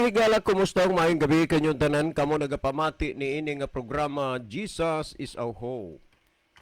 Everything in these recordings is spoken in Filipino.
higala, kumusta ang maayong gabi kanyong tanan? Kamo nagapamati ni ini nga programa Jesus is our hope.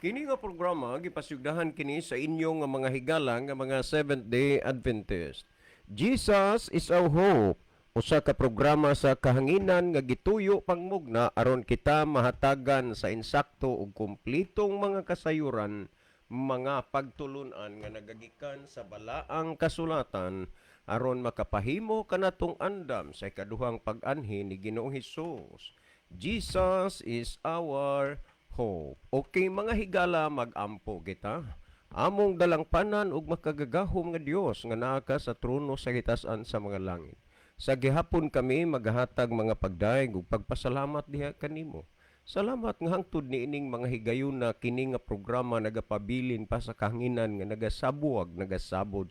Kini nga programa gipasyugdahan kini sa inyong nga mga higala nga mga Seventh-day Adventist. Jesus is our hope. Usa ka programa sa kahanginan nga gituyo pangmugna aron kita mahatagan sa insakto ug kumplitong mga kasayuran, mga pagtulunan nga nagagikan sa balaang kasulatan aron makapahimo kanatong andam sa ikaduhang pag-anhi ni Ginoong Hesus. Jesus is our hope. Okay mga higala, mag-ampo kita. Among dalangpanan ug makagagahom nga Dios nga naa ka sa trono sa gitasan sa mga langit. Sa gihapon kami maghatag mga pagdaig ug pagpasalamat diha kanimo. Salamat nga hangtod ni ining mga higayon na kini nga programa nagapabilin pa sa kahanginan nga nagasabod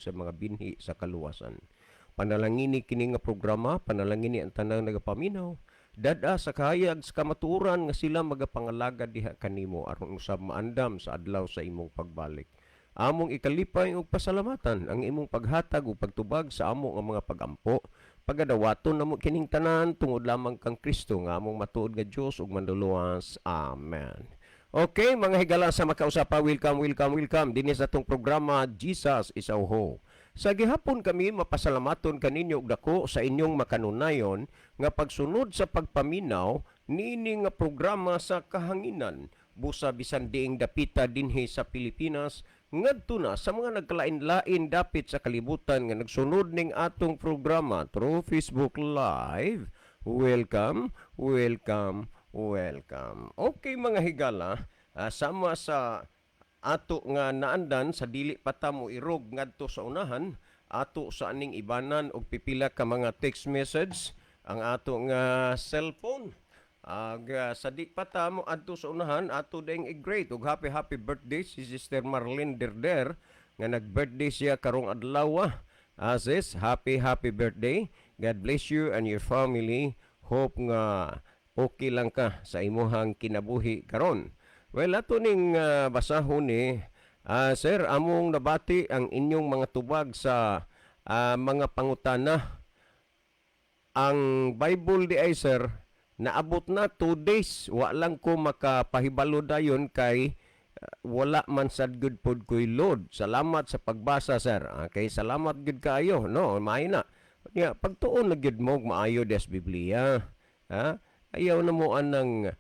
sa mga binhi sa kaluwasan. Panalangini kini nga programa, panalangini ang tanang nagapaminaw. Dada sa kahayag sa kamaturan nga sila magapangalagad diha kanimo aron usab maandam sa adlaw sa imong pagbalik. Among ikalipay ug pasalamatan ang imong paghatag ug pagtubag sa among mga pagampo. Pagadawaton namo kining tanan tungod lamang kang Kristo nga among matuod nga Dios ug manluluwas. Amen. Okay, mga higala sa makausapa, welcome dinhi sa atong programa Jesus is our hope. Sa gihapon kami mapasalamaton kaninyo og dako sa inyong makanunayon nga pagsunod sa pagpaminaw niini nga programa sa kahanginan busa bisan diing dapita dinhi sa Pilipinas ngadto na sa mga nagkalain-lain dapit sa kalibutan nga nagsunod ning atong programa through Facebook Live. Welcome. Okay mga higala, sama sa ato nga naandan sa dili patamo irog ngadto sa unahan, ato sa aning ibanan og pipila ka mga text message ang ato nga cellphone. Sa di patamo adto sa unahan, ato ding i-great og happy birthday si Sister Marlene Derder nga nag-birthday siya karong adlaw. Sis, happy birthday. God bless you and your family. Hope nga okay lang ka sa imuhang kinabuhi karon. Well, ato ning basahon ni sir, among nabati ang inyong mga tubag sa mga pangutana. Ang Bible di ay sir, naabot na 2 days. Wa lang ko makapahibalo dayon kay wala man sad good pod ko'y load. Salamat sa pagbasa sir. Okay, salamat gud kaayo. No, may na. Pagtuon na gud mo maayo des Biblia. Ayaw na mo anang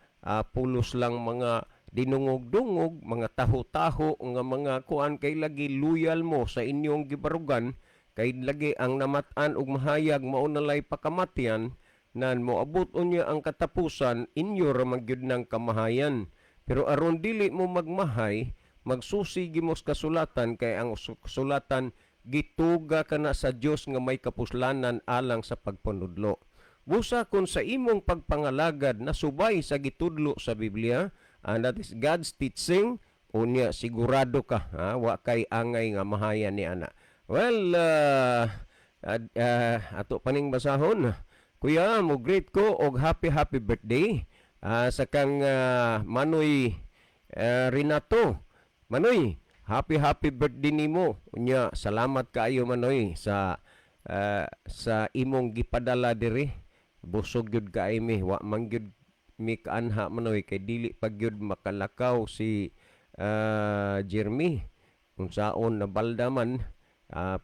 pulos lang mga dinungog-dungog, mga taho-taho, nga mga kuan kay lagi loyal mo sa inyong gibarugan, kay lagi ang namatan ug mahayag mao nalay pakamatyan, nan moabot unya ang katapusan inyo ra magyud ng kamahayan. Pero aron dili mo magmahay, magsusi gimos kasulatan kay ang kasulatan gituga kana sa Dios nga may kapuslanan alang sa pagpanudlo. Busa kun sa imong pagpangalagad na subay sa gitudlo sa Biblia, and that is God's teaching, unya sigurado ka, wa kay angay nga mahayan ni ana. Well, ato paning basahon. Kuya, mo greet ko og happy birthday sa kang Manoy Renato. Manoy, happy birthday nimo. Unya, salamat kaayo Manoy sa imong gipadala diri. Busog gyud kaay mi, wa man gyud mi kaanha Manoy kay dili pag gyud makalakaw si Jeremy. Kung saon na baldaman,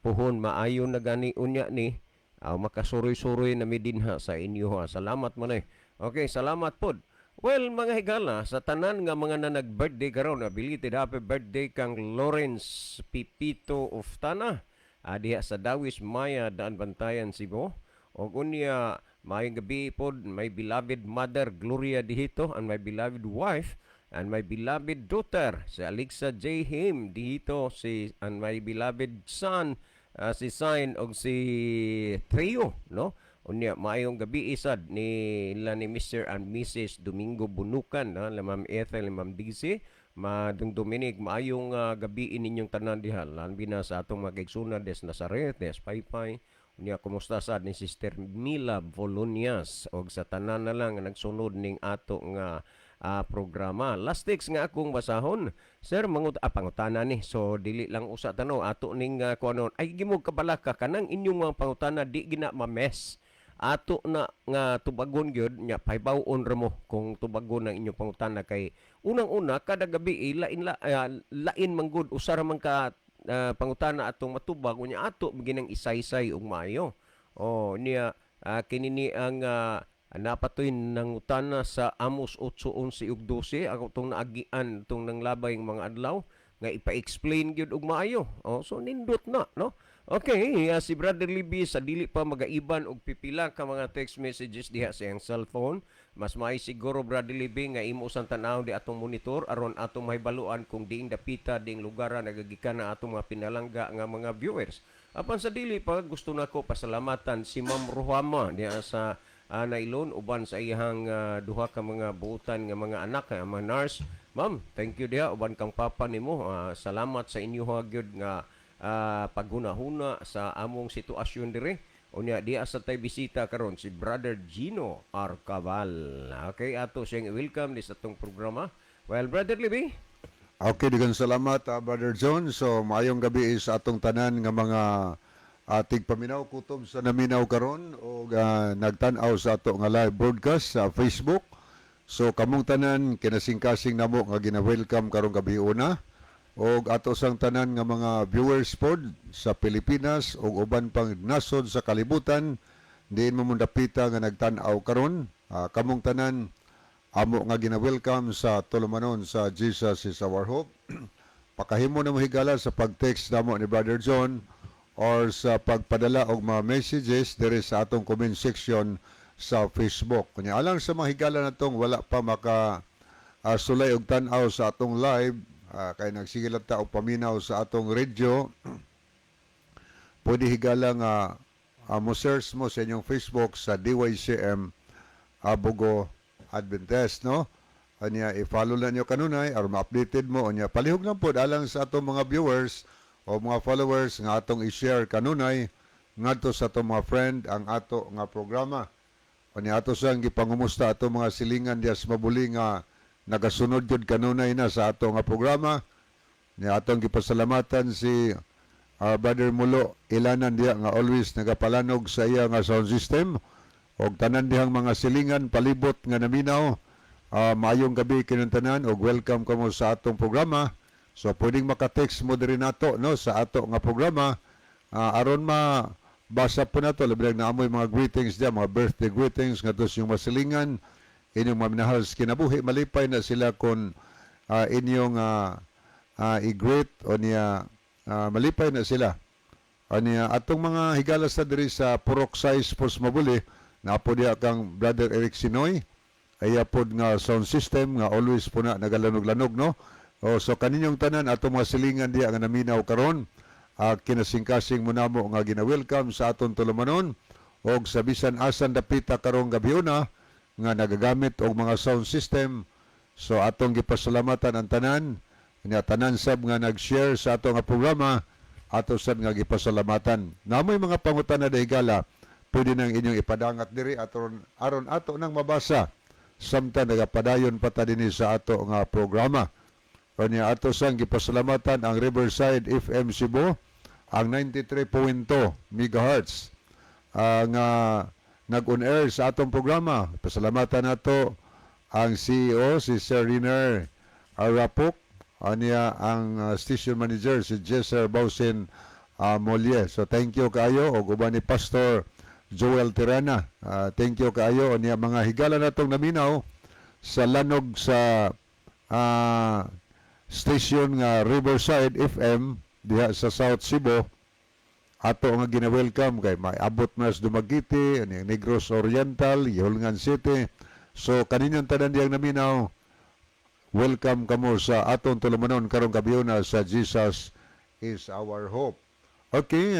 puhon maayo na gani unya ni. Makasuroy-suroy na midinha sa inyo ha. Salamat Manoy. Okay, salamat pod. Well, mga higala, sa tanan nga mga na nag-birthday karon, belated happy birthday kang Lawrence Pipito of Tana. Diha sa Dawis Maya, Daan Bantayan, Cebu. O unya, maayong gabi pod, my beloved mother Gloria Dihito and my beloved wife and my beloved daughter si Alexa J. Him Dihito, and my beloved son si Sign og si Trio, no? Unya maayong gabi isad ni Mr. and Mrs. Domingo Bunukan, Ma'am Ethel, Ma'am Dizzy, Madong Dominic, maayong gabi ninyong tanan diha, lanbi na sa atong mag-igsoon des Nazaret, des Paypay. Unya kumusta sad ni Sister Mila Volunias og sa tanan na lang nagsunod ning ato nga programa. Last text nga akong basahon. Sir, pangutana ni. So, dili lang usa tanaw. Ato ning kuanon. Ay, gimog kabalaka. Kanang inyong mga pangutana, di gina mames. ato na nga tubagon gyud nya pahibaw-on ra mo kung tubagon ang inyong pangutana kay unang-una kada gabi lain man gud usa ra man ka pangutana atong matubag unya ato ginang isaysay og maayo. Oh, niya kini ni ang napatoy ng utana sa Amos 8:11 ug 12 ako tong naagian tong nanglabay ng mga adlaw nga ipa-explain gyud og maayo. Oh, so nindot na, no? Okay, si Brother Libby sa dili pa magaiban og pipila ka mga text messages diha sa iyang cellphone. Mas maay siguro Brother Libby nga imo usang tan-aw di atong monitor aron atong mahibaluan kung diing dapita diing lugar nagagikan na atong mga pinalangga nga mga viewers. Apan sa dili pa gusto nako pasalamatan si Ma'am Ruhama diha sa Nailon uban sa iyang duha ka mga buutan nga mga anak nga mga nurse. Ma'am, thank you diha uban kang papa nimo. Salamat sa inyo gyud nga paghuna-huna sa among sitwasyon dire. Unya di asa tay bisita karon si Brother Gino Arcabal. Okay, ato siyang welcome di sa tong programa. Well, Brother Libby. Okay, digan salamat Brother John. So maayong gabi is atong tanan nga mga ating paminaw kutob sa naminaw karon o nagtan-aw sa ato nga live broadcast sa Facebook. So kamong tanan kinasing-kasing namo nga gina-welcome karong gabi una. O ato sang tanan nga mga viewers pod sa Pilipinas o uban pang nasod sa kalibutan diin mo mundapita nga nagtan-aw karon. Kamong tanan amo nga gina-welcome sa tulumanon sa Jesus is our hope. Pakahimo na mo higala sa pag-text namo ni Brother John or sa pagpadala og mga messages diri sa atong comment section sa Facebook. Kunya alang sa mga higala natong wala pa maka sulay og tan-aw sa atong live, kay nagsigilat ta og paminaw sa atong radio, pwede higala nga mo search mo sa inyong Facebook sa DYCM Abugo Adventist, no? Anya i-follow lang nyo kanunay aron ma-updated mo. Anya palihog lang po alang sa atong mga viewers o mga followers nga atong i-share kanunay ngadto sa atong mga friend ang ato nga programa. Anya ato sang gipangumusta atong mga silingan diya sa mabuli nga nagasunod jud kanunay na sa ato nga programa. Ni atong gipasalamatan si Brother Mulo Ilanan diya nga always nagapalanog sa iya nga sound system og tanan dihang mga silingan palibot nga naminaw. Maayong gabi kinang tanan og welcome kamo sa atong programa. So pwedeng maka-text mo diri nato no sa ato nga programa aron basa po nato labi na amoy mga greetings diya, mga birthday greetings ngadto yung masilingan inyong maminahal sa kinabuhi. Malipay na sila kung inyong i-greet o niya malipay na sila. O niya atong mga higalas na diri sa Purok Size Sports Mabuli na po diya kang Brother Eric Sinoy ay apod nga sound system nga always po na nagalanog-lanog, no? So kaninyong tanan atong mga silingan diya nga naminaw karon kinasingkasing mo namo nga gina-welcome sa atong tulumanon og sa bisan asan dapita karong gabiuna nga nagagamit og mga sound system. So atong gipasalamatan ang tanan nya tanan sab nga nag-share sa atong nga programa ato sad nga gipasalamatan. Namoy mga pangutana dahigala pwede nang inyong ipadangat diri aron ato nang mabasa samtang nagapadayon pa ta dinhi sa ato nga programa. Kanya ato sang gipasalamatan ang Riverside FM Cebu ang 93.2 MHz nga nag-on air sa atong programa. Pasalamatan nato ang CEO si Sir Riner Arapok, aniya ang station manager si Jesser Bausin Molye. So thank you kaayo og uban ni Pastor Joel Tirana. Thank you kaayo aniya mga higala natong naminaw sa lanog sa station nga Riverside FM diha sa South Cebu. Ato nga gina-welcome kay may abot mas Dumaguete, ani Negros Oriental, Yolngan City. So kaninyong tanan diyang naminaw, welcome kamo sa aton tulumanon karong gabiuna sa Jesus is our hope. Okay,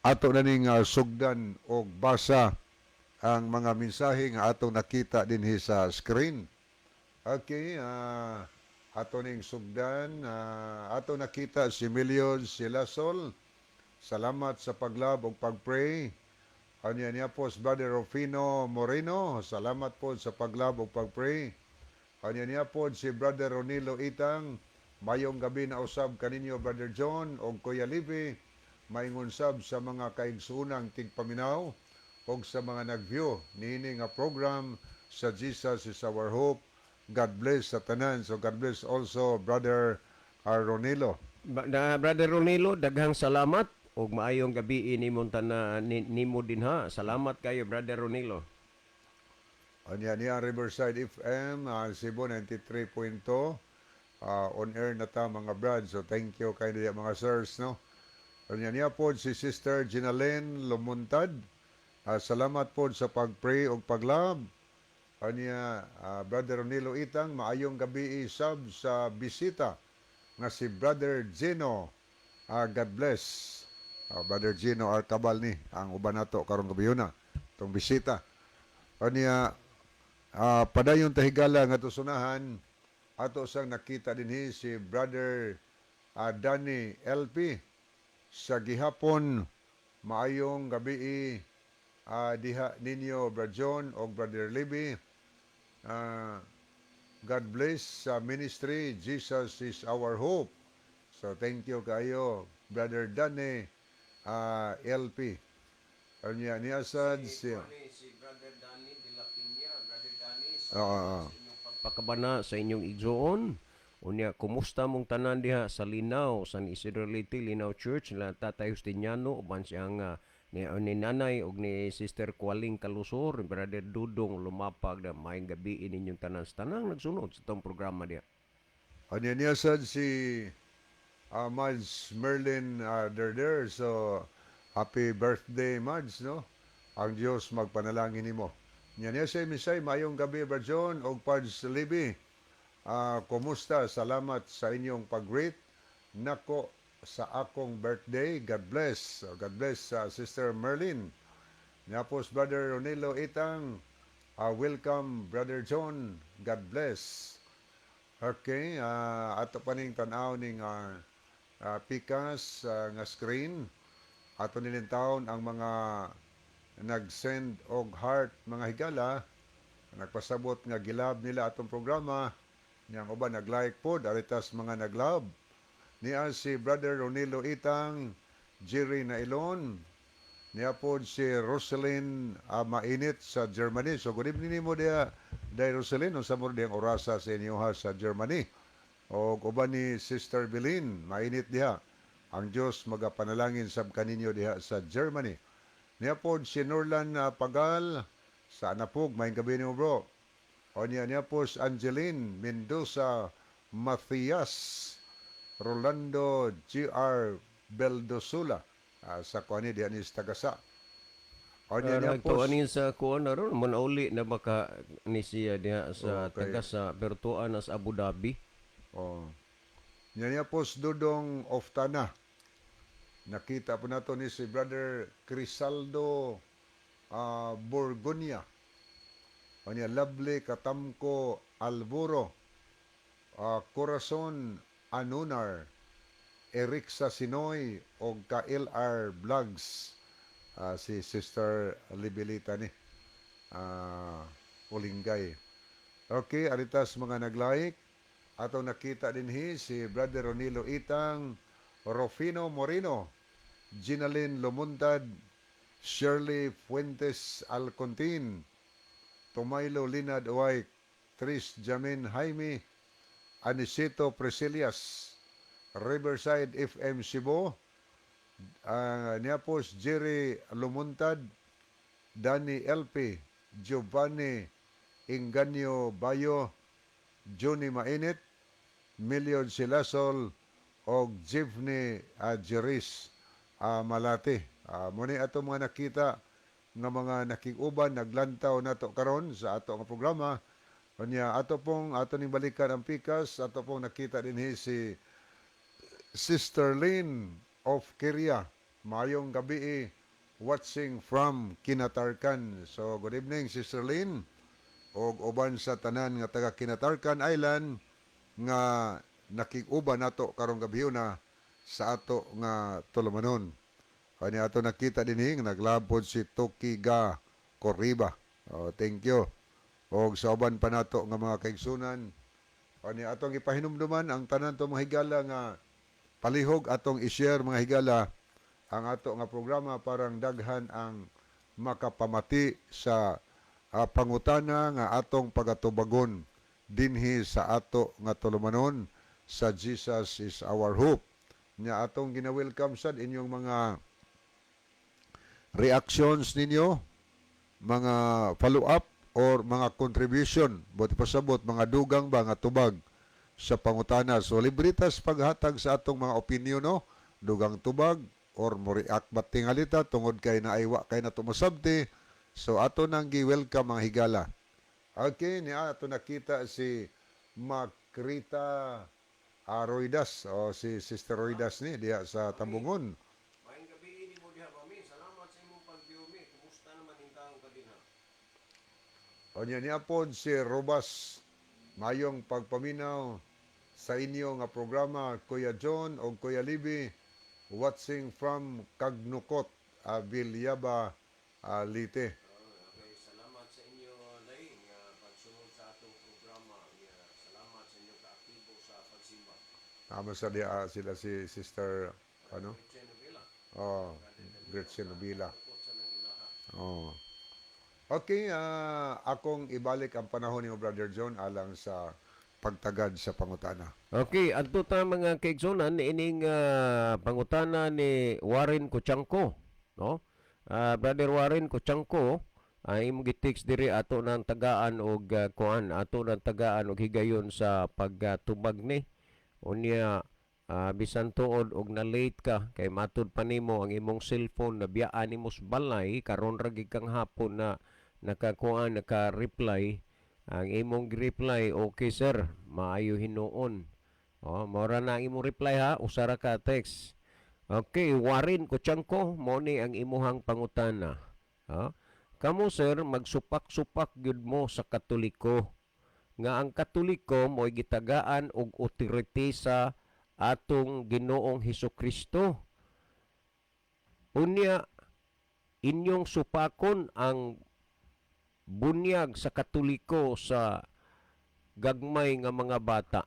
ato na ning sugdan og basa ang mga mensahe nga atong nakita dinhi sa screen. Okay, ato ning sugdan, ato nakita si Million Silasol. Salamat sa paglab ug pagpray. Anya niya po si Brother Rufino Moreno. Salamat po sa paglab ug pagpray. Anya niya po si Brother Ronilo Itang. Mayong gabi na usab kaninyo Brother John o Kuya Libby. Maingon sab sa mga kaigsuunang tigpaminaw. og sa mga nag-view niini nga program sa Jesus is Our Hope. God bless sa tanan. So God bless also Brother Ronilo. Brother Ronilo, daghang salamat ug maayong gabi nimong nimo dinha. Salamat kayo Brother Ronilo. Anya niya Riverside FM, Cebu 93.2. On air na ta mga brad. So thank you kayo diya mga sirs, no? Anya niya po si Sister Ginalyn Lumuntad. Salamat po sa pag-pray o paglab. Anya Brother Ronilo Itang, maayong gabi isab sa bisita nga si Brother Gino. God bless. Brother Gino Arcabal ni ang uban nato karong gabi na tong bisita. Anya padayon tahigala nga tusunahan ato sang nakita dinhi si Brother Danny LP sa gihapon. Maayong gabi diha ninyo Brother John o Brother Libby. God bless sa ministry. Jesus is our hope. So thank you kayo Brother Danny LP. Anya ni asad si Brother Danny de la Piña, Brother Danny Oo. pakabana sa inyong igsoon. Unya, kumusta mong tanan diha sa Linaw, San Isidro Leyte, Linaw Church, na Tatay Justiniano, uban siyang ni nanay ug ni Sister Kualing Kalusor, Brother Dudong Lumapag, na maayong gabi ninyong tanan sa tanang nagsunod sa itong programa diha. Anya ni asad si Mads Merlin Derder. So happy birthday Mads, no? Ang Diyos magpanalangin nimo. Nya niya say misay mayong gabi Brother John og Pads Libby. Kumusta? Salamat sa inyong pag-greet nako sa akong birthday. God bless. God bless Sister Merlin. Napos Brother Ronilo Itang. Welcome Brother John. God bless. Okay, ato pa ning tan-aw ning pikas nga screen. Ato nilintawon ang mga nag-send og heart mga higala, nagpasabot nga gilab nila atong programa. Niyang uban nag-like pod, aritas mga nag-love. Niya si Brother Ronilo Itang, Jerry Nailon, niya pod si Roselyn Mainit sa Germany. So good evening mo diya, Day Roselyn, unsa mo diyang orasa sa inyo ha sa Germany. O uban ni Sister Bilin, mainit diha. Ang Diyos magapanalangin sab kaninyo diha sa Germany. Niya po si Norlan Pagal sa Anapog. Maayong gabi niyo bro. O niya po si Angeline Mendoza Matthias Rolando G.R. Beldosula sa kuani diyan is Tagasa. O niya po Nagtuanin sa kuan na ron, uli na baka ni siya diha sa Okay. taga sa Bertuan sa Abu Dhabi. Niya po si Dudong Oftana. Nakita po nato ni si Brother Crisaldo Borgonia. O niya, Lovely Katamko Alburo, Corazon Anunar, Eric Sasinoy, o ka-LR Vlogs, si Sister Libilita ni Ulingay. Okay, aritas mga nag-like. Ato nakita dinhi si Brother Ronilo Itang, Rufino Moreno, Ginalyn Lumuntad, Shirley Fuentes Alcontin, Tomailo Linad White, Tris Jamin Jaime, Anisito Presilias, Riverside FM Cebu, Niapos Jerry Lumuntad, Danny LP, Giovanni Inganyo Bayo, Johnny Mainit, Million Silasol, o Jivni Jeris Malate. Muna ato mga nakita nga mga nakiguban naglantaw nato karon sa ato nga programa. Kanya ato ning balikan ang pikas, ato pong nakita dinhi si Sister Lynn of Kiria. Mayong gabi watching from Kinatarkan. So good evening Sister Lynn og uban sa tanan nga taga Kinatarkan Island nga nakiguban nato karong gabi na sa ato nga tulumanon. Kanya ato nakita dinhi naglabod si Tokiga Corriba. Thank you. Og sa uban pa nato nga mga kaigsunan. Kanya atong ipahinumduman ang tanan to mga higala nga palihog atong i-share mga higala ang ato nga programa parang daghan ang makapamati sa pangutana nga atong pagatubagon dinhi sa ato nga tulumanon sa Jesus is our hope. Nya atong gina-welcome sad inyong mga reactions ninyo, mga follow-up or mga contribution, buti pasabot mga dugang ba nga tubag sa pangutana. So libritas paghatag sa atong mga opinion, no? Dugang tubag or mo react bat tingalita tungod kay naaywa kay na tumasabti. So ato nang gi-welcome mga higala. Okay, niya ato nakita si Makrita Roydas o si Sister Roydas ni diya sa Tambungon. Maayong gabi ini mo diha, mami. Salamat sa imong pag-view, mi. Kumusta naman hingkang ka din, ha? O niya po si Robas, mayong pagpaminaw sa inyo nga programa, Kuya John o Kuya Libby, watching from Kagnukot, Vilyaba, Lite. Okay, salamat sa inyo, Laing, pagsunod sa atong programa. Salamat sa inyo kaaktibo sa pagsimba. Tama sa diya sila si Sister, ano? Chenovela. Oh, Gretchen Nobila. Tukot sa nang ilaha. Oh. Okay, akong ibalik ang panahon ni Brother John alang sa pagtagad sa pangutana. Okay, adto ta mga kaigsonan ining pangutana ni Warren Kuchangko, no? Brother Warren Kuchangko ay imong gi-text diri ato nang tagaan og kuan, ato nang tagaan og higayon sa pagtubag ni. Unya bisan tuod og na late ka kay matud pa nimo ang imong cellphone na biyaan nimo sa balay karon ra gid kang hapon na nakakuan naka-reply ang imong reply, okay sir, maayo hinuon. Mora na ang imong reply ha, usara ka text. Okay, Warren Kuchangko, mo ni ang imuhang pangutana. Kamo sir, magsupak-supak gyud mo sa Katoliko. Nga ang Katoliko mo'y gitagaan og otorite sa atong Ginoong Hesukristo. Unya, inyong supakon ang bunyag sa Katoliko sa gagmay nga mga bata.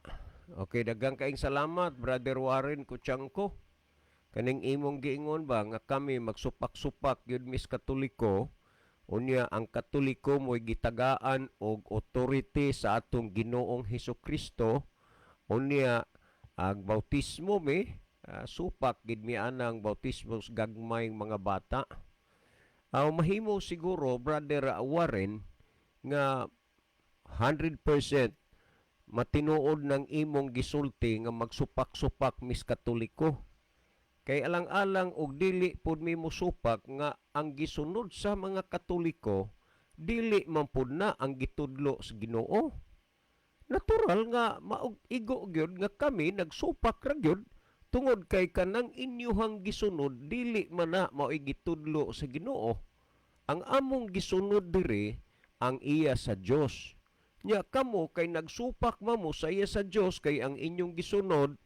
Okay, daghang kaayong salamat, Brother Warren Kuchangko. Kaning imong giingon ba nga kami magsupak-supak gyud mis Katoliko, unya ang Katoliko mo'y gitagaan og authority sa atong Ginoong Hesukristo, unya ang bautismo supak gid mi anang bautismo sa gagmay mga bata. Mahimo siguro, Brother Warren, nga 100% matinuod ng imong gisulti nga magsupak-supak mis Katoliko. Kay alang-alang og dili pud mi mosupak nga ang gisunod sa mga Katoliko dili man pud na ang gitudlo sa Ginoo. Natural nga maog-igo gyud nga kami nagsupak ra gyud tungod kay kanang inyuhang gisunod dili man na mao'y gitudlo sa Ginoo. Ang among gisunod diri ang iya sa Dios. Nya kamo kay nagsupak mamo sa iya sa Dios kay ang inyong gisunod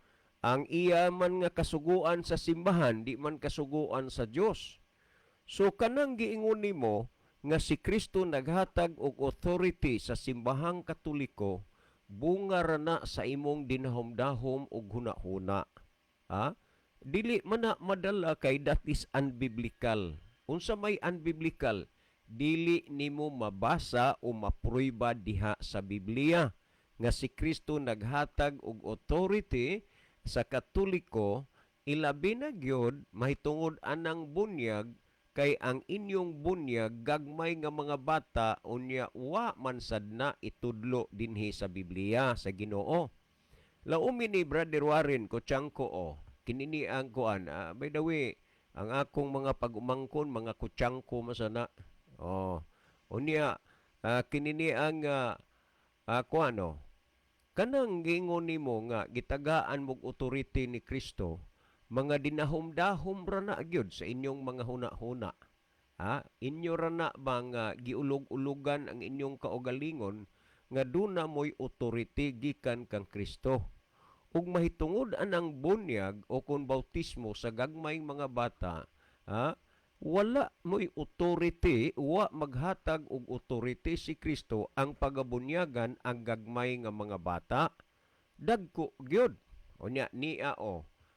ang iya man nga kasuguan sa simbahan, di man kasuguan sa Dios. So kanang giingon nimo nga si Kristo naghatag og authority sa simbahang Katoliko, bunga ra na sa imong dinahom-dahom og hunahuna. Dili man na madala kay that is unbiblical. Unsa may unbiblical? Dili nimo mabasa o mapruiba diha sa Biblia nga si Kristo naghatag og authority sa Katoliko, ilabi na gyud mahitungod anang bunyag kay ang inyong bunyag gagmay nga mga bata unya wa man sad na itudlo dinhi sa Biblia sa Ginoo. Laumi ni Brother Warren Kuchangko kinini ang kuan. By the way, ang akong mga pag-umangkon mga Kuchangko masana. Unya kinini ang kuan kanang giingon nimo nga gitagaan mog authority ni Kristo, mga dinahom-dahom ra na gyud sa inyong mga huna-huna. Inyo ra na bang giulog-ulogan ang inyong kaugalingon nga duna mo'y authority gikan kang Kristo. Ug mahitungod anang bunyag o kun bautismo sa gagmayng mga bata, wala mo'y authority, wa maghatag og authority si Kristo ang pagabunyagan ang gagmay nga mga bata. Dagko gyud. Unya niya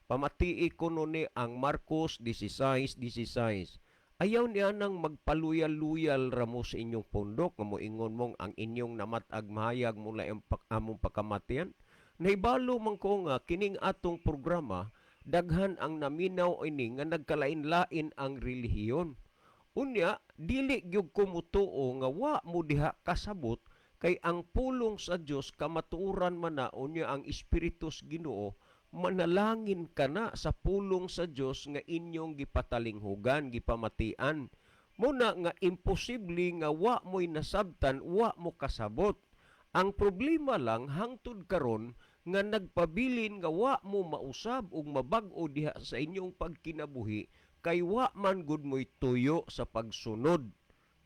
pamatii ko ni ang Marcos 16:16. Ayaw niya nang magpaluyal-luyal ramo sa inyong pundok nga moingon mong ang inyong namatag mahayag mula among pagkamatian. Nahibalo man ko nga kining atong programa daghan ang naminaw ini nga nagkalain-lain ang relihiyon. Unya, dili gyud ko mutuo nga wa mo diha kasabot kay ang pulong sa Dios kamatuoran man na unya ang Espiritus Ginoo manalangin ka na sa pulong sa Dios nga inyong gipatalinghugan, gipamatian. Muna nga imposible nga wa mo'y nasabtan, wa mo kasabot. Ang problema lang hangtod karon nga nagpabilin nga wa mo mausab ug mabag-o diha sa inyong pagkinabuhi kay wa man gud mo'y tuyo sa pagsunod.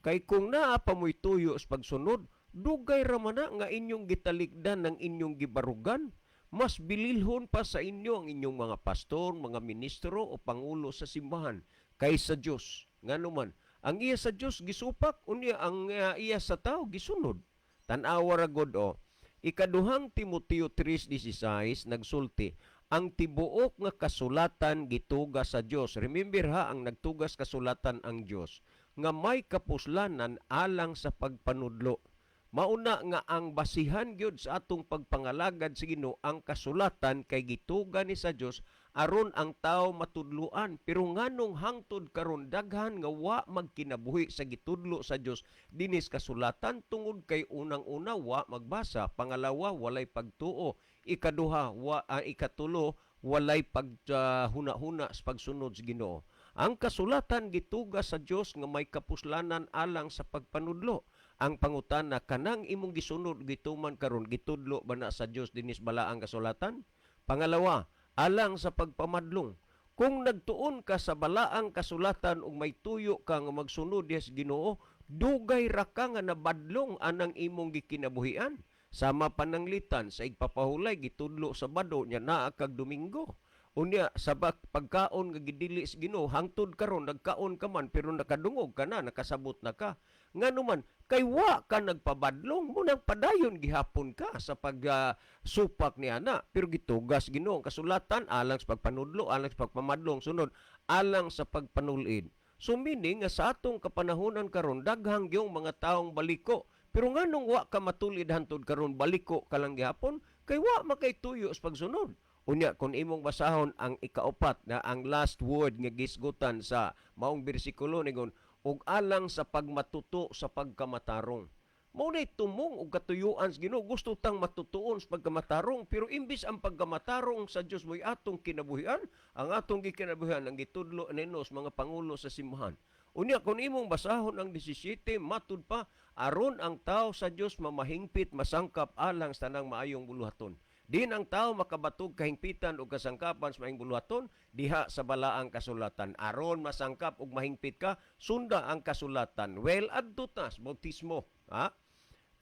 Kay kung naa pa mo'y tuyo sa pagsunod, dugay ra man na nga inyong gitalikdan ng inyong gibarugan. Mas bililhon pa sa inyo ang inyong mga pastor, mga ministro o pangulo sa simbahan kaysa Dios. Nganuman, ang iya sa Dios gisupak, unya ang iya sa tao gisunod. Tan-awa ra gud o. Ikaduhang Timoteo 3:16 nagsulti, ang tibuok nga kasulatan gitugas sa Dios. Remember ha, ang nagtugas kasulatan ang Dios nga may kapuslanan alang sa pagpanudlo. Mauna nga ang basihan gyud sa atong pagpangalagad sa Ginoo ang kasulatan kay gituga ni sa Dios aron ang tao matudluan. Pero nganong hangtod karon daghan nga wa magkinabuhi sa gitudlo sa Dios dinis kasulatan tungod kay unang-una wa magbasa, pangalawa walay pagtuo, ikatulo walay paghuna-huna sa pagsunod sa Ginoo. Ang kasulatan gituga sa Dios nga may kapuslanan alang sa pagpanudlo. Ang pangutana kanang imong gisunod gituman karon gitudlo ba na sa Dios dinis bala ang kasulatan? Pangalawa, alang sa pagpamadlong. Kung nagtuon ka sa balaang kasulatan ug may tuyo ka nga magsunod diha sa Ginoo, dugay ra ka nga nabadlong anang imong gikinabuhian. Sama pananglitan sa igpapahulay gitudlo sa bado nya naa kag Domingo. Unya sa pagkaon nga gidili sa Ginoo hangtod karon nagkaon ka man pero nakadungog ka na, nakasabot na ka. Nganuman kay wa ka nagpabadlong mo nang padayon gihapon ka sa pagsupak ni ana pero gitugas Ginoo ang kasulatan alang sa pagpanudlo, alang sa pagpamadlong sunod, alang sa pagpanulid. So meaning nga sa atong kapanahonan karon daghang gyung mga taong baliko. Pero nganong wa ka matulid hantod karon baliko ka lang gihapon kay wa makaytuyo sa pagsunod. Unya kung imong basahon ang ikaupat na ang last word nga gisgutan sa maong bersikulo ningon ug alang sa pagmatuto sa pagkamatarong. Mao nay tumong og katuyuan sa Ginoo gusto tang matutuon sa pagkamatarong pero imbis ang pagkamatarong sa Dios mo'y atong kinabuhian, ang atong gikinabuhian ang gitudlo ninos mga pangulo sa simbahan. Unya kung imong basahon ang 17 matud pa aron ang tao sa Dios mamahingpit masangkap alang sa tanang maayong buluhaton. Din ang tao makabatog kahingpitan o kasangkapan sa maayong buluhaton diha sa balaang kasulatan. Aron masangkap og mahingpit ka, sunda ang kasulatan. Well, adto tas bautismo. Ha?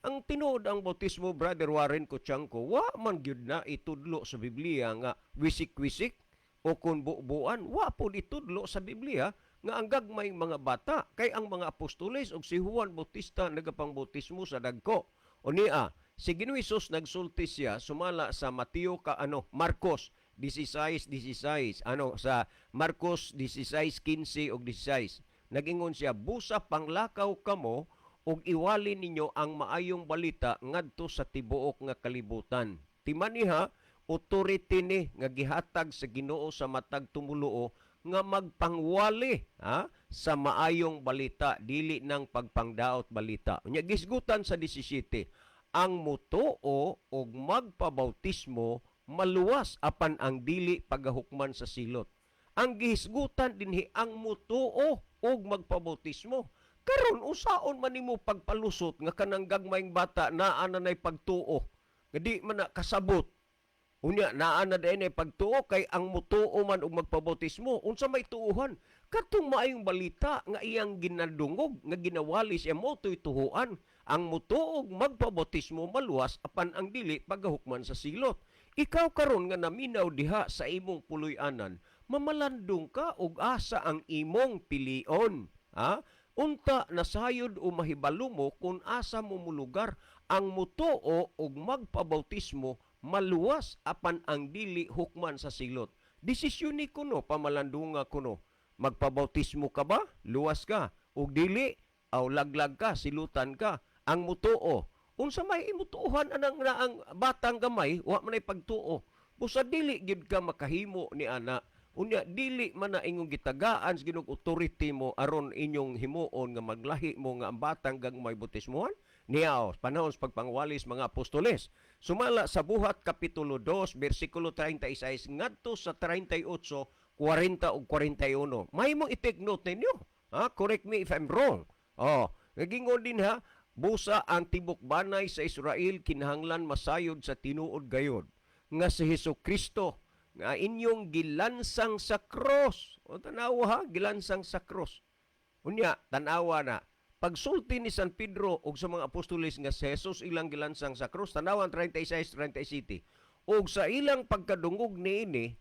Ang tinuod ang bautismo, Brother Warren Kuchanko, wa man gyud na itudlo sa Biblia nga wisik-wisik o kun buuan. Wa po itudlo sa Biblia nga ang gagmayng mga bata kay ang mga apostoles og si Juan Bautista nagapang-bautismo sa dagko. Unia, si Ginoong Hesus nagsulti siya sumala sa Marcos 16:16 sa Marcos 16:15 ug 16. Nagingon siya, busa panglakaw kamo ug iwali ninyo ang maayong balita ngadto sa tibuok nga kalibutan. Timaniha authority ni nga gihatag sa Ginoo sa matag tumuluo nga magpangwali sa maayong balita dili nang pagpangdaot balita. Unya gisgutan sa 17 ang mutuo og magpabautismo maluwas apan ang dili pagahukman sa silot. Ang gihisgutan dinhi ang mutuo og magpabautismo. Karon usaon man nimo pagpalusot nga kanang gagmayng bata naa na nay pagtuo. Nga di man na kasabot. Unya naa na dinay pagtuo kay ang mutuo man og magpabautismo unsa may tuuhan? Katong maayong balita nga iyang ginadungog nga ginawali siya mo to'y tuhuan. Ang mutuog magpabautismo maluwas apan ang dili pagahukman sa silot. Ikaw karon nga naminaw diha sa imong puloy-anan, mamalandong ka og asa ang imong pilion. Unta nasayod o mahibalo mo kung asa mo mulugar ang mutuo og magpabautismo maluwas apan ang dili hukman sa silot. Desisyon ni kuno pamalandunga kuno. magpabautismo ka ba? Luwas ka. Ug dili, aw laglag ka, silutan ka. Ang mutuo, unsa may imutuohan anang na ang batang gamay, wa man ay pagtuo. Busa dili gid ka makahimo ni ana. Unya dili man na ingong gitagaan sa Ginoong authority mo aron inyong himuon nga maglahi mo nga ang batang gamay bautismohan. Niyaw, panahon sa pagpangwalis mga apostoles. Sumala sa Buhat Kapitulo 2, versikulo 36, ngadto sa 38, 40 ug 41. May mong i-take note ninyo. Ha? Correct me if I'm wrong. Nagingon din ha, busa ang tibok banay sa Israel kinahanglan masayod sa tinuod gayod nga si Hesukristo nga inyong gilansang sa cross. O tanawa ha, gilansang sa cross. Unya, tanawa na. Pagsulti ni San Pedro og sa mga apostoles nga si Jesus ilang gilansang sa krus, tanawan 36-37. Og sa ilang pagkadungog niini,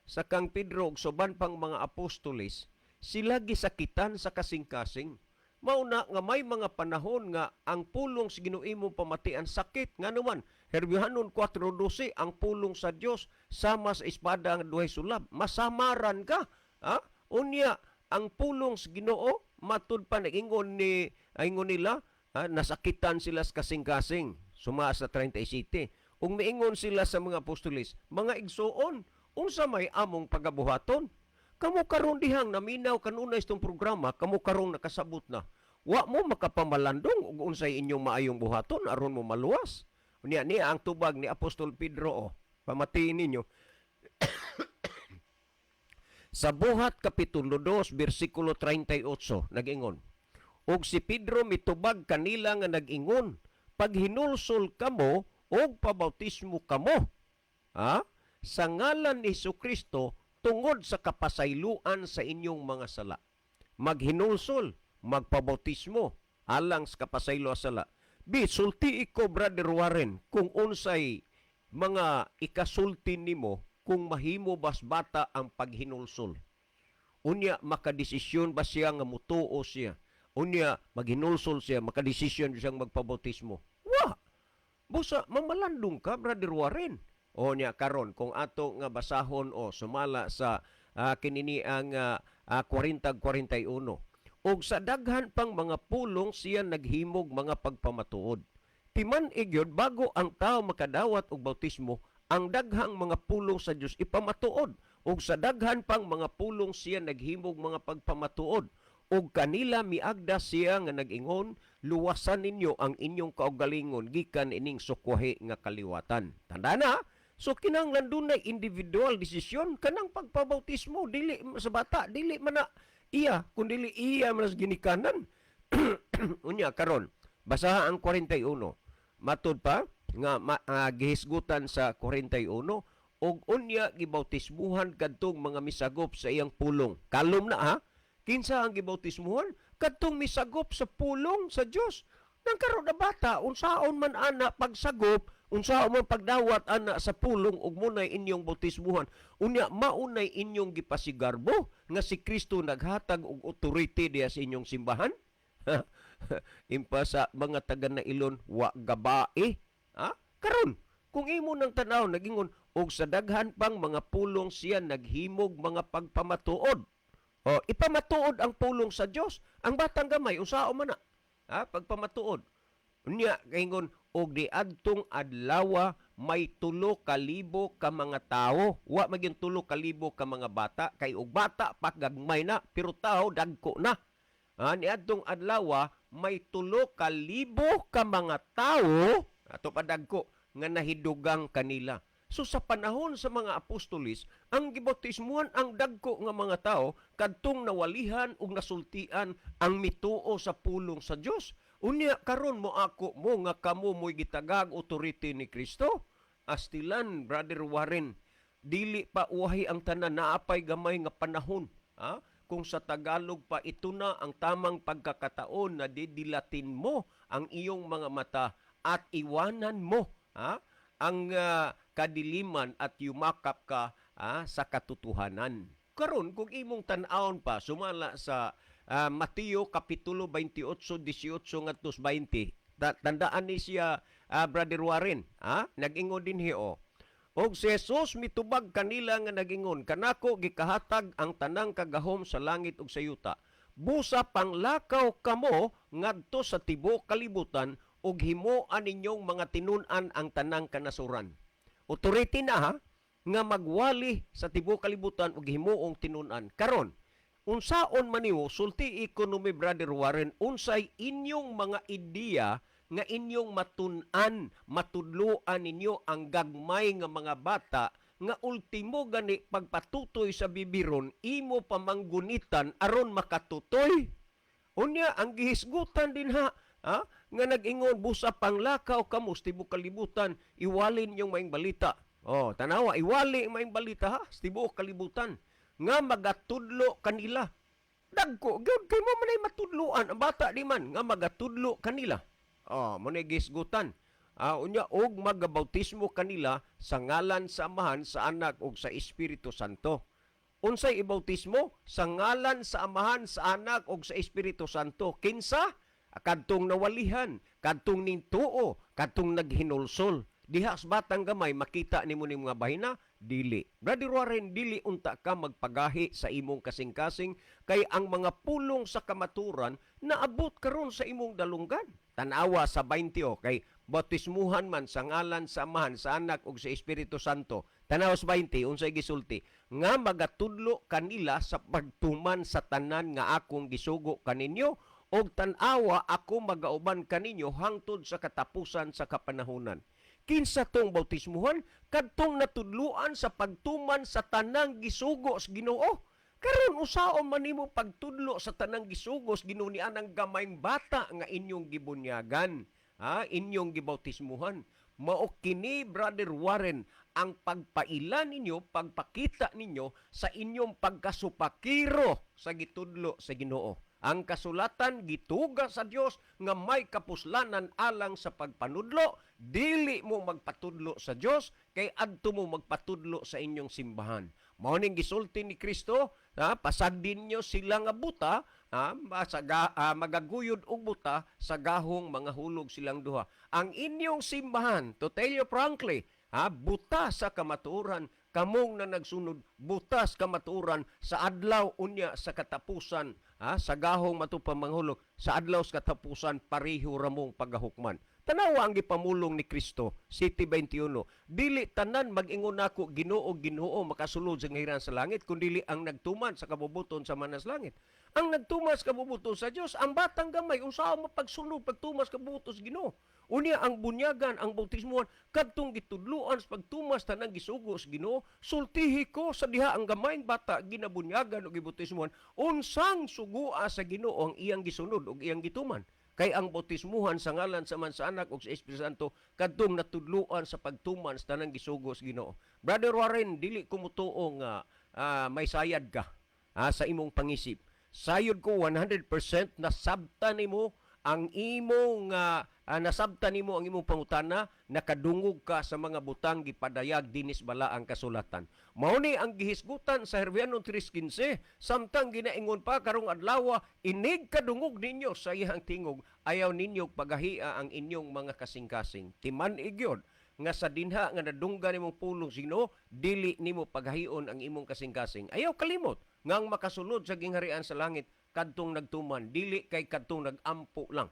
sa kang Pedro og suban pang mga apostoles, sila gisakitan sa kasing-kasing. Mauna nga may mga panahon nga ang pulong sa Ginoo imong pamatian sakit nga naman. Herbihanon 4:12 ang pulong sa Dios sama sa espada nga duhay sulab. Masamaran ka. Unya ang pulong sa Ginoo matud pa nagingon nila, nasakitan sila sa kasing-kasing. Suma sa 37. Ug miingon sila sa mga apostoles, mga igsuon, unsa may among pagabuhaton? Kamo karon dihang naminaw kanunay itong programa, kamo karong nakasabot na. Wa mo makapamalandong ug unsay inyong maayong buhaton aron mo maluwas. Unya niya ang tubag ni Apostol Pedro, pamatiin ninyo. Sa Buhat Kapitulo 2, versikulo 38, nag-ingon, og si Pedro mitubag kanila nga nag-ingon, pag hinulsol kamo og pabautismo kamo, sa ngalan ni Hesukristo tungod sa kapasayloan sa inyong mga sala. Maghinulsol, magpabautismo, alang sa kapasaylo sa sala. Sulti ko, Brother Warren, kung unsay mga ikasulti nimo, kung mahimo bas bata ang paghinulsol. Unya, makadesisyon ba siya nga mutuo siya? Unya, maghinulsol siya, makadesisyon siyang magpabautismo. Wa! Busa, mamalandong ka, Brother Warren. O niya, karon kung ato nga basahon sumala sa kinini ang 40-41. Og sa daghan pang mga pulong siya naghimog mga pagpamatuod. Timan igyod bago ang tao makadawat og bautismo, ang daghang mga pulong sa Dios ipamatuod. Ug sa daghan pang mga pulong siya naghimog mga pagpamatuod. Ug kanila miagda siya nga nag-ingon, luwasan ninyo ang inyong kaugalingon gikan ining sukwahi nga kaliwatan. Tanda na, so kinahanglan dunay individual desisyon kanang pagpabautismo dili sa bata, dili man na iya, kun dili iya man sa ginikanan. Unya karon, basaha ang 41. Matud pa nga gihisgutan sa 41 og unya gibautismuhan kadtong mga misagop sa iyang pulong. Kalom na ha. Kinsa ang gibautismuhan? Kadtong misagop sa pulong sa Dios. Nang karon na bata, unsaon man ana pagsagop, unsaon man pagdawat ana sa pulong ug munay inyong bautismuhan. Unya maunay inyong gipasigarbo nga si Kristo naghatag og authority diya sa inyong simbahan. Impa sa mga taga na ilon wa gabae. Karon kung imo nang tanaw nagingon og sa daghan pang mga pulong siya naghimog mga pagpamatuod. Ipamatuod ang pulong sa Dios. Ang batang gamay usaon man na. Pagpamatuod. Unya kaingon og diadtong adlaw may 3,000 ka mga tawo. Wa maging 3,000 ka mga bata kay og bata pa gagmay na pero tao dagko na. Niadtong adlaw may 3,000 ka mga tawo ato padagko nga nahidugang kanila. So sa panahon sa mga apostolis, ang gibautismuhan ang dagko nga mga tao kadtong nawalihan ug nasultian ang mituo sa pulong sa Dios. Unya karon mo ako mo nga kamo mo'y gitagag authority ni Kristo. Astilan, Brother Warren, dili pa uwahi ang tanan, naapay gamay nga panahon. Kung sa Tagalog pa ito na ang tamang pagkakataon na didilatin mo ang iyong mga mata at iwanan mo ang kadiliman at yumakap ka sa katotohanan. Karon kung imong tan-awon pa sumala sa Mateo Kapitulo 28, 18 ngadto 20. Tandaan ni siya, Brother Warren, nag-ingon din hiyo. Og si Jesus mitubag kanila nga nagingon, kanako gikahatag ang tanang kagahom sa langit ug sa yuta. Busa panglakaw kamo ngadto sa tibuok kalibutan ug himuan ninyong mga tinun-an ang tanang kanasuran. Authority na ha nga magwali sa tibuok kalibutan ug himuong tinun-an. Karon, unsaon man niyo sulti ekonomi Brother Warren, unsay inyong mga ideya nga inyong matun-an, matudloan ninyo ang gagmay nga mga bata nga ultimo gani pagpatutoy sa bibiron imo pamanggunitan aron makatutoy. Unya ang gihisgutan din ha, nga nag-ingon busa panglakaw kamo sa tibuok kalibutan, iwalin yung maing balita. Oh, tanawa, iwali ang maing balita ha, sa tibuok kalibutan nga magatudlo kanila. Dagko, gyud kay mo manay matudloan ang bata di man nga magatudlo kanila. Oh, mo nay gisgutan. Unya og magabautismo kanila sa ngalan sa Amahan, sa Anak ug sa Espiritu Santo. Unsay ibautismo? Sa ngalan sa Amahan, sa Anak ug sa Espiritu Santo. Kinsa? Kadtong nawalihan, kadtong nintuo, kadtong naghinulsol. Diha sa batang gamay makita nimo ning mga bahina, dili. Brother Warren, dili unta ka magpagahi sa imong kasing-kasing kay ang mga pulong sa kamaturan naabot karon sa imong dalunggan. Tanawa sa 20 kay bautismuhan man sa ngalan sa Amahan, sa Anak ug sa Espiritu Santo. Tanawa sa 20 unsay gisulti nga magatudlo kanila sa pagtuman sa tanan nga akong gisugo kaninyo og tan-awa ako magauban kaninyo hangtod sa katapusan sa kapanahunan. Kinsa tong bautismuhan? Kadtong natudluan sa pagtuman sa tanang gisugo sa Ginoo. Karon usaon man nimo pagtudlo sa tanang gisugo sa Ginoo ni anang gamayng bata nga inyong gibunyagan, inyong gibautismuhan. Mao kini Brother Warren ang pagpailan ninyo, pagpakita ninyo sa inyong pagkasupakiro sa gitudlo sa Ginoo. Ang kasulatan gituga sa Dios nga may kapuslanan alang sa pagpanudlo, dili mo magpatudlo sa Dios kay adto mo magpatudlo sa inyong simbahan. Mao ning gisulti ni Kristo, pasagdin nyo sila nga buta, magaguyod og buta sa gahong mga hulog silang duha. Ang inyong simbahan, to tell you frankly, buta sa kamatuoran, kamong na nagsunod butas kamatuoran sa adlaw unya sa katapusan, sa gahong matupang manghulog, sa adlaw sa katapusan pareho ramong pagahukman. Tanawa ang gipamulong ni Kristo, City 21. Dili tanan mag-ingon nako Ginoo Ginoo makasulod sa ngahiran sa langit, kundi ang nagtuman sa kabubuton sa manas langit. Ang nagtuman sa kabubuton sa Dios, ang batang gamay unsaon mapagsunod pagtumas kabubuton sa Ginoo. Unya ang bunyagan, ang bautismuhan, kadtong gitudluan sa pagtumas tanang gisugo sa Ginoo, sultihi ko sa diha ang gamayng bata ginabunyagan o gibautismuhan, unsang sugua sa Ginoo ang iyang gisunod o iyang gituman. Kay ang bautismuhan sa ngalan sa Man sa Anak ug sa Espiritu Santo kadtong natudluan sa pagtuman sa tanang gisugo sa Ginoo. Brother Warren, dili ko mutuo nga may sayad ka sa imong pangisip. Sayod ko 100% na sabta nimo ang imong nasabta nimo ang imong pangutana, nakadungog ka sa mga butang gipadayag dinis bala ang kasulatan. Mao ni ang gihisgutan sa Herbiano 3:15, samtang ginaingon pa karong adlaw, inig kadungog ninyo sa iyang tingog, ayaw ninyo pagahia ang inyong mga kasing-kasing. Timan igyod nga sa dinha nga nadungga nimong pulong Ginoo, dili nimo paghahion ang imong kasing-kasing. Ayaw kalimot nga ang makasulod sa gingharian sa langit kadtong nagtuman, dili kay kadtong nagampo lang.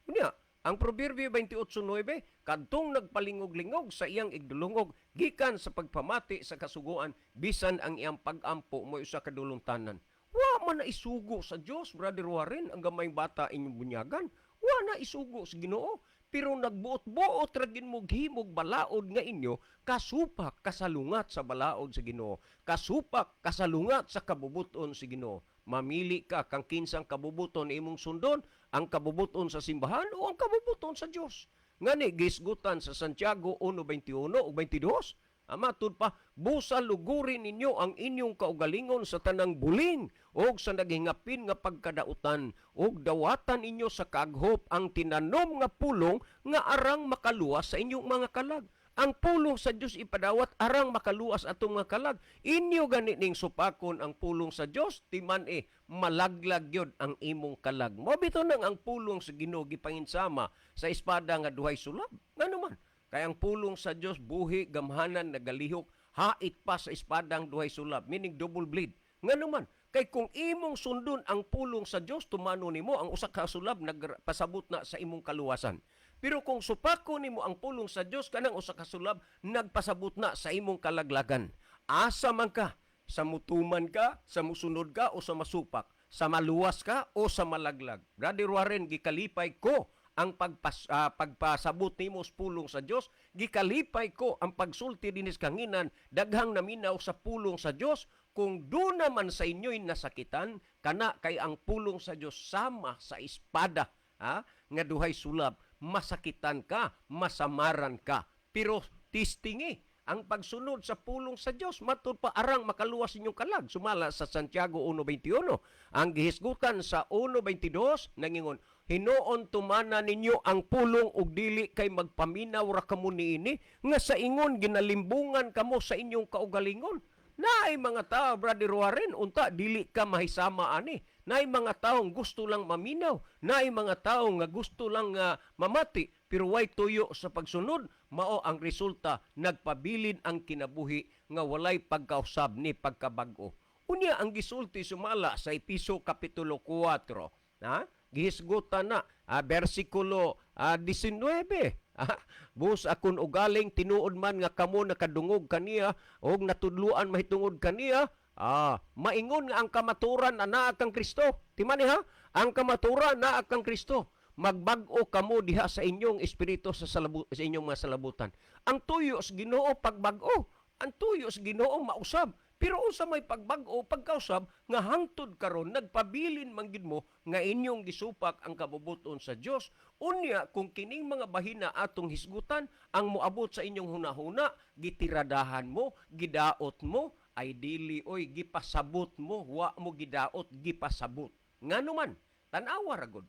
Unya, ang Proverbio 28:9, kadtong nagpalingog-lingog sa iyang igdulungog, gikan sa pagpamati sa kasuguan, bisan ang iyang pag-ampo mo usa ka dulongtanan. Wa man na isugo sa Dios, Brother Warren, ang gamayng bata inyong bunyagan. Wa na isugo sa Ginoo. Pero nagbuot-buot ragin mo himog balaod nga inyo, kasupak kasalungat sa balaod sa Ginoo. Kasupak kasalungat sa kabubuton sa Ginoo. Mamili ka kang kinsang kabubuton imong sundon, ang kabubuton sa simbahan o ang kabubuton sa Dios. Ngani gisgutan sa Santiago 1:21 ug 22. Matud pa, busa lugurin ninyo ang inyong kaugalingon sa tanang buling o sa naghingapin nga pagkadautan o dawatan inyo sa kaghop ang tinanom nga pulong nga arang makaluwas sa inyong mga kalag. Ang pulong sa Dios ipadawat arang makaluwas atong mga kalag. Inyo gani ning supakon ang pulong sa Dios, timan malaglag yun ang imong kalag. Mabito nang ang pulong sa Ginoo gipanginsama sa espada nga duhay sulab. Ngano man? Kay ang pulong sa Dios buhi, gamhanan, nagalihok, hait pa sa espadang duhay sulab, meaning double blade. Nganuman, kay kung imong sundon ang pulong sa Dios, tumano nimo ang usa ka sulab nagpasabot na sa imong kaluwasan. Pero kung supako nimo ang pulong sa Dios, kanang usa ka sulab nagpasabot na sa imong kalaglagan. Asa man ka, sa mutuman ka, sa musunod ka o sa masupak, sa maluwas ka o sa malaglag. Brother Warren, gikalipay ko ang pagpasabot nimo sa pulong sa Dios, gikalipay ko ang pagsulti dinis kanginan daghang naminaw sa pulong sa Dios. Kung do naman sa inyo'y nasakitan, kana kay ang pulong sa Dios sama sa espada, nga duhay sulab, masakitan ka, masamaran ka. Pero tistingi ang pagsunod sa pulong sa Dios, matud pa arang makaluwas inyong kalag. Sumala sa Santiago 1:21. Ang gihisgutan sa 1:22 nangingon, hinuon tumana ninyo ang pulong ug dili kay magpaminaw ra kamo niini, nga sa ingon ginalimbungan kamo sa inyong kaugalingon. Naay mga tao, Brother Warren, unta dili ka mahisama ani. Naay mga taong gusto lang maminaw, naay mga tao nga gusto lang mamati, pero way tuyo sa pagsunod, mao ang resulta, nagpabilin ang kinabuhi nga walay pagkausab ni pagkabag-o. Unya ang gisulti sumala sa Episo Kapitulo 4, gihisgutan na, versikulo 19. Bus akon ugaling tinuod man nga kamo nakadungog kaniya o natudluan mahitungod kaniya, maingon nga ang kamaturan naa kang Kristo. Timani ha? Ang kamaturan naa kang Kristo. Magbag-o kamo diha sa inyong espiritu sa inyong mga salabutan. Ang tuyo sa Ginoo pagbag-o. Ang tuyo sa Ginoo mausab. Pero unsa may pagbag-o, pagkausab, nga hangtod karon nagpabilin man gid mo nga inyong gisupak ang kabubuton sa Dios. Unya, kung kining mga bahina atong hisgutan, ang moabot sa inyong hunahuna, gitiradahan mo, gidaot mo, ay dili oy gipasabot mo, wa mo gidaot, gipasabot. Nganuman, tan-awa ra gud.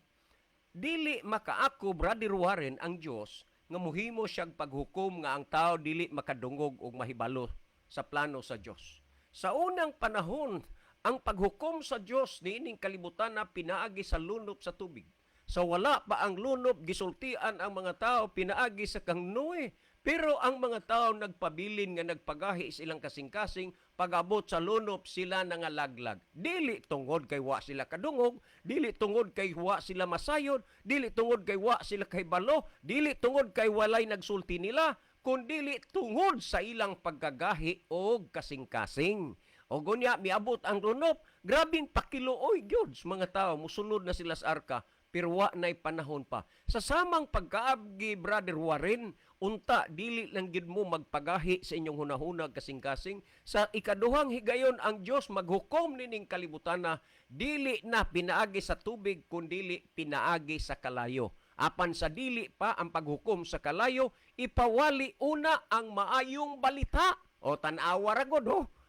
Dili makaako, Brother Warren, ang Dios nga muhimo siyang paghukom nga ang tao dili makadungog og mahibalo sa plano sa Dios. Sa unang panahon, ang paghukom sa Dios niining kalibutan na pinaagi sa lunop sa tubig. Sa wala pa ang lunop, gisultian ang mga tao pinaagi sa kang Noe. Pero ang mga tao nagpabilin nga nagpagahi silang kasing-kasing, pag-abot sa lunop sila nangalaglag. Dili tungod kay wa sila kadungog, dili tungod kay wa sila masayod, dili tungod kay wa sila kay balo, dili tungod kay walay nagsulti nila, kundili tungod sa ilang pagkagahi o kasing-kasing. O gunya, miabot ang lunop, grabing pakilooy gyud mga tao, musunod na sila sa arka, pero wa na'y panahon pa. Sa samang pagkaabgi, Brother Warren, unta, dili lang gid mo magpagahi sa inyong hunahuna kasing-kasing. Sa ikaduhang higayon, ang Dios maghukom nining kalibutan na dili na pinaagi sa tubig, kundili pinaagi sa kalayo. Apan sa dili pa ang paghukom sa kalayo, ipawali una ang maayong balita. O tan-awa ra gud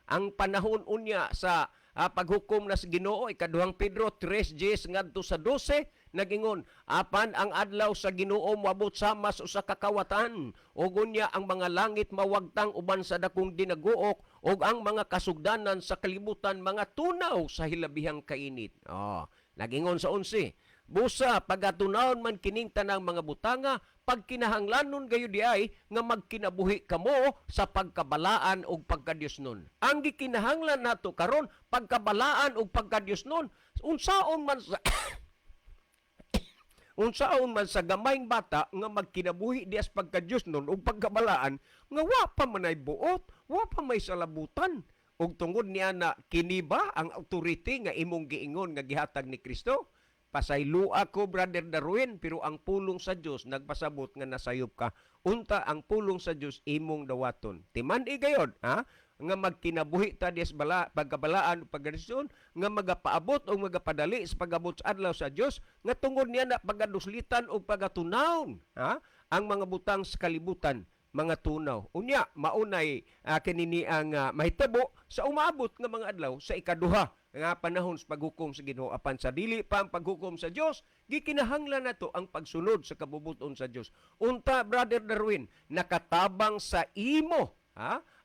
ang panahon unya sa paghukom na sa Ginoo, ikaduhang Pedro 3:10 ngadto sa 12, nagingon, apan ang adlaw sa Ginoo moabot sama sa usa ka kawatan, ug unya ang mga langit mawagtang uban sa dakong dinaguok, ug ang mga kasugdanan sa kalibutan mga tunaw sa hilabihang kainit. Nagingon sa 11, busa pagatunawon man kining tanang mga butanga, pag kinahanglanon gayo di ay nga magkinabuhi kamo sa pagkabalaan ug pagkadiyosnon. Ang gikinahanglan nato karon pagkabalaan ug pagkadiyosnon. Unsaon man sa unsaon man sa gamayng bata nga magkinabuhi dias pagkadiyosnon ug pagkabalaan nga wa pa manay buot, wa pa may salabutan. Ug tungod niya na kini ba ang authority nga imong giingon nga gihatag ni Kristo? Pasaylo ako, Brother Darwin, pero ang pulong sa Dios nagpasabot nga nasayop ka. Unta ang pulong sa Dios imong dawaton. Timandi gayod, nga magkinabuhi ta dias pagkabalaan ug pagkadiyosnon, nga magapaabot o magapadali sa pagabot sa adlaw sa Dios, nga tungod niya na pagaduslitan o pagatunawon, ang mga butang sa kalibutan, mga tunaw. Unya, maunay kinini ang mahitabo sa umabot nga mga adlaw sa ikaduha nga panahon sa paghukom sa Ginoo. Apan sa dili pa ang paghukom sa Dios, gikinahanglan nato ang pagsunod sa kabubuton sa Dios. Unta, Brother Darwin, nakatabang sa imo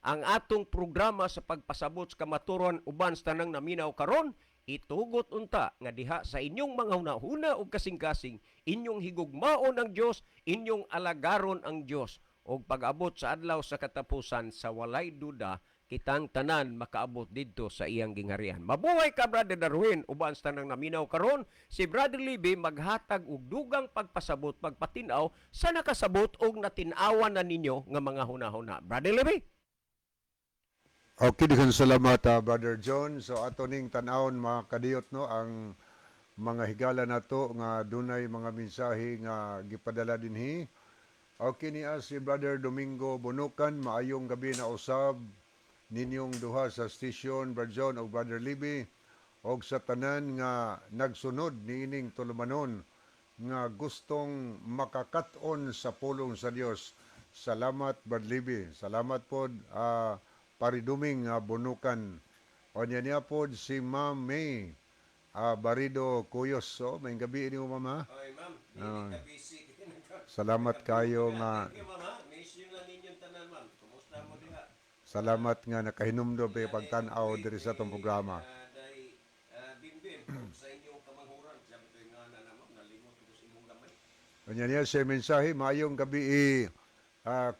ang atong programa sa pagpasabot sa kamaturan uban sa tanang naminaw karon. Itugot unta nga diha sa inyong mga hunahuna o kasing-kasing, inyong higugmaon ang Dios, inyong alagaron ang Dios. o pag-abot sa adlaw sa katapusan sa walay duda kitang tanan makaabot didto sa iyang gingharian. Mabuhay ka, Brother Darwin. Uban sa tanang naminaw karon, si Brother Libby maghatag og dugang pagpasabot, pagpatinaw sa nakasabot og natinawan na ninyo nga mga hunahuna. Brother Libby? Okay, dikan salamat Brother John. So ato ning tan-awon mga kadiyot no ang mga higala nato nga dunay mga mensahe nga gipadala dinhi. Okay niya si Brother Domingo Bunukan, maayong gabi na usab ninyong duha sa station Brother John o Brother Libby og sa tanan nga nagsunod niining tulumanon nga gustong makakaton sa pulong sa Dios. Salamat Brother Libby. Salamat pod pariduming Bunukan. O niya pod si Ma'am May Barido Cuyos. So, may gabi ni mo, mama. Oy, ma'am. Ah. busy. Salamat kayo nga. Thank you, ma'am. Miss you lang ninyong tanan, ma'am. Kumusta mo diha? Salamat nga nakahinumdum kay pagtan-aw diri sa atong programa. Bimbim sa inyong kamanghuran. Sabi ko nga na naman, nalimot ko sa inyong gamay. O niya siya mensahe, maayong gabi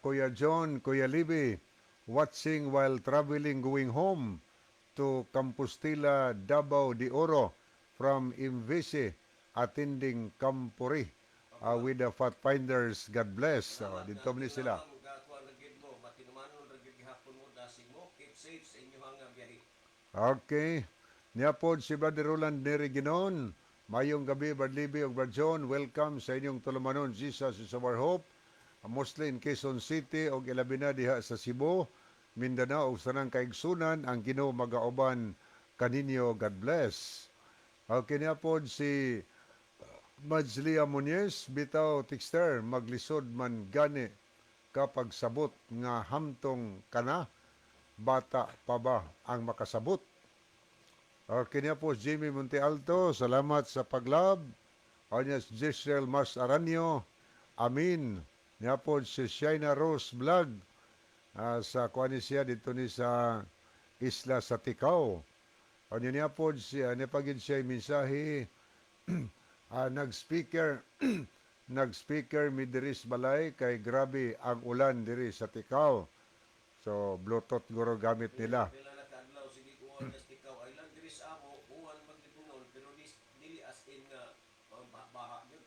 Kuya John, Kuya Libby, watching while traveling going home to Compostela, Davao de Oro from Invisi, attending Campuri with the Pathfinders. God bless. Dito ni sila. Okay. Niya po si Brother Roland Neriginon. Mayong gabi, Brad Libby o Brad John. Welcome sa inyong tulumanon. Jesus is our hope. Mostly in Quezon City o ilabina diha sa Cebu, Mindanao o sanang kaigsunan ang Ginoo magauban kaninyo. God bless. Okay niya po si Majlia Muñez, bitaw texter, maglisod man gani kapag sabot nga hamtong kana, bata pa ba ang makasabot? Okay niya po Jimmy Monte Alto, salamat sa paglab. Anyas Giselle Mas Aranyo, amin. Niya po si Shaina Rose Vlog, sa kuan siya dito ni sa isla sa Tikaw. Ano niya po siya, nepagin siya mensahe, nag-speaker, nag-speaker mi diri sa balay, kay grabe ang ulan diri sa Tikaw. So, Bluetooth guro gamit nila. Pila na kadlaw sige ko sa Tikaw Island diri sa amo, uwan magdibunon pero dili as in nga baha gyud.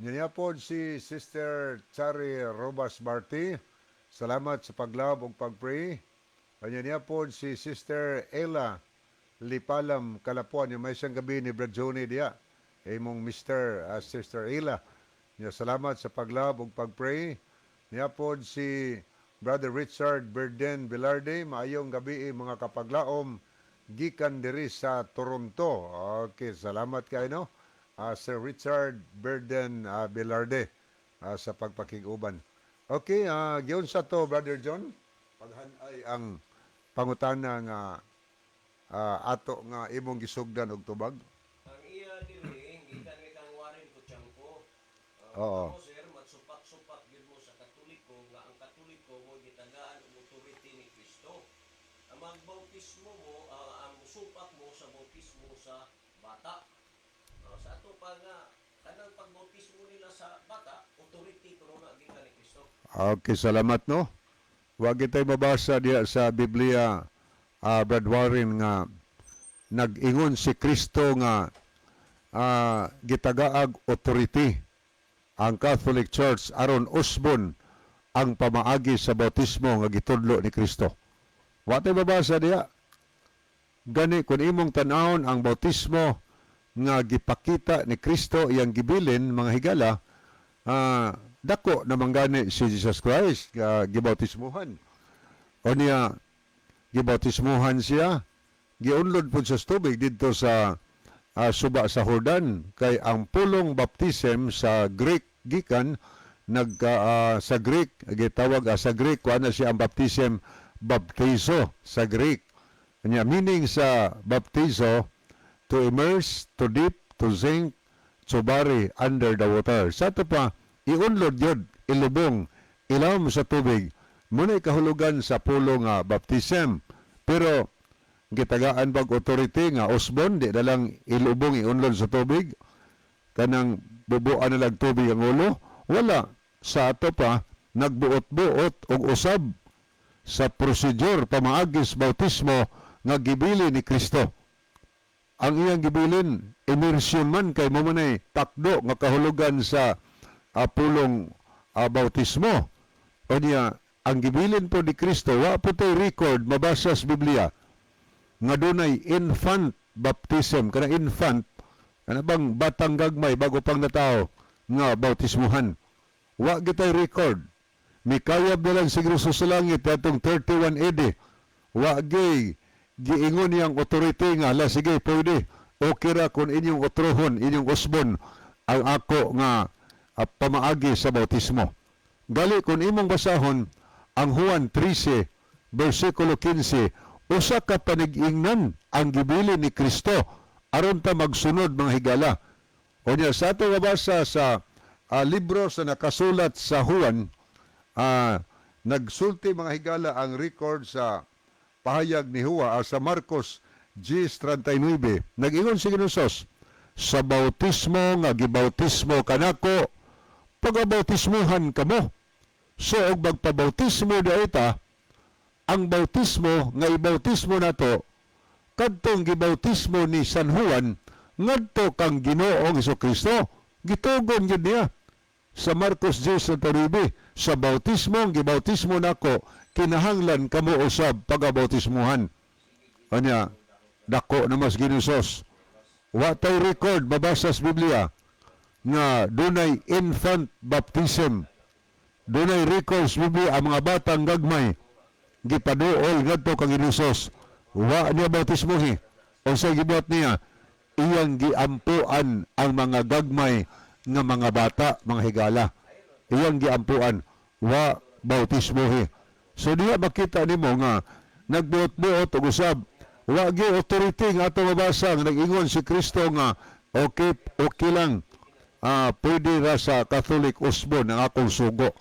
Niya po si Sister Chari Robas Marti. Salamat sa paglab ug pagpray. Niya po si Sister Ella Lipalam Kalapuan. Yung may isang gabi ni Brad Johnny diya. Imong Mr. Sister Ella. Niya salamat sa paglab ug pagpray. Niya po si Brother Richard Berden Velarde. Maayong gabi mga kapaglaom. Gikan diri sa Toronto. Okay, salamat kayo no. Sir Richard Berden Velarde sa pagpakiguban. Okay, giyon sa to, Brother John. Paghanay ang pangutana nga ato nga imong gisugdan og tubag. Ang iya diri gikan ni kang Warren Kuchangko. Oo. Ako sir magsupak-supak gyud mo sa Katoliko nga ang Katoliko mo gitagaan og authority ni Kristo. Ang magbautismo mo, ang supak mo sa bautismo sa bata. Sa ato pa nga kanang pagbautismo nila sa bata, authority kuno na gikan ni Kristo. Okay, salamat no. Wa kitay mabasa diya sa Biblia, Brad Warren, nga nag-ingon si Kristo nga gitagaag authority ang Catholic Church aron usbon ang pamaagi sa bautismo nga gitudlo ni Kristo. Wa tay mabasa diya. Gani kun imong tan-awon ang bautismo nga gipakita ni Kristo iyang gibilin mga higala, dako namang gani si Jesus Christ gibautismuhan. O niya gibautismuhan siya, giunlod pud sa tubig didto sa suba sa Jordan, kay ang pulong baptism sa Greek gikan sa Greek gitawag sa Greek kuana siya ang baptism baptizo sa Greek. Kanya meaning sa baptizo, to immerse, to dip, to sink, to bury under the water. Sa ito pa, iunlod yun, ilubong, ilawom sa tubig. Muna'y kahulugan sa pulong baptism. Pero, gitagaan pag authority nga, usbon, di na lang ilubong, iunlod sa tubig. Kanang bubuan na lang tubig ang ulo. Wala. Sa ito pa, nagbuot-buot og usab sa prosedur pamaagis bautismo nga gibili ni Kristo. Ang iyang gibilin, immersion man kay mo manay takdo nga kahulugan sa pulong bautismo. O niya, ang gibilin po ni Kristo, wa po tayo record mabasa sa Biblia nga dunay infant baptism, kana infant, kana bang batang gagmay bago pang natao nga bautismuhan. Wa gitay record. Mikayab na lang siguro sa langit atong 31 AD. Wa giingon niyang authority nga, la sige, pwede. Okay ra kung inyong otrohon, inyong usbon, ang ako nga pamaagi sa bautismo. Gali kung imong basahon, ang Juan 13, versikulo 15, usa ka panigingnan ang gibili ni Kristo aron ta magsunod mga higala. O niya, sa ato mabasa sa libro sa nakasulat sa Juan, nagsulti mga higala ang record sa pahayag ni Juan sa Marcos 10:39. Nag-ingon si Ginosos, sa bautismo nga gibautismo kanako, pagabautismuhan kamo. So og magpabautismo daita, ang bautismo nga ibautismo nato kadtong gibautismo ni San Juan ngadto kang Ginoong Hesukristo. Gitugon gyud niya sa Marcos 10:39, sa bautismo ang gibautismo nako kinahanglan kamo usab pagabautismuhan. Anya, dako na mas Ginosos. Wa tay record mabasa sa Biblia nga dunay infant baptism. Dunay record sa Biblia ang mga batang gagmay gipaduol ngadto kang Ginosos. Wa niya bautismuhi. O sa gibuhat niya, iyang giampuan ang mga gagmay nga mga bata, mga higala. Iyang giampuan, wa bautismuhi. So diya makita nimo nga nagbuot-buot og usab, wa gyud authority nga ato mabasa nga nag-ingon si Kristo nga okay lang. Pwede ra sa Catholic usbon ang akong sugo,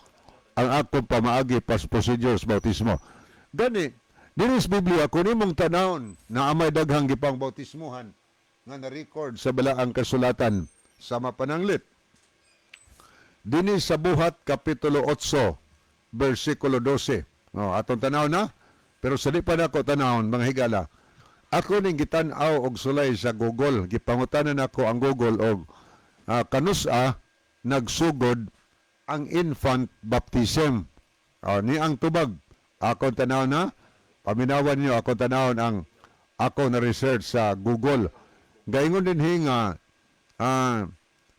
ang akong pamaagi pas procedures bautismo. Gani, diri sa Biblia kung imong tanawon na amay daghang gipang bautismuhan nga na-record sa balaang kasulatan sa mapananglit. Dini sa Buhat Kapitulo 8, versikulo 12. Atong tanaw na, pero sa di pa nako tanawon, mga higala, ako ning gitan-aw og sulay sa Google. Gipangutanan ako ang Google og kanusa nagsugod ang infant baptism. Ni ang tubag. Ako tanaw na, paminawan niyo ako tanawon ang ako na research sa Google. Gaingon din hinga,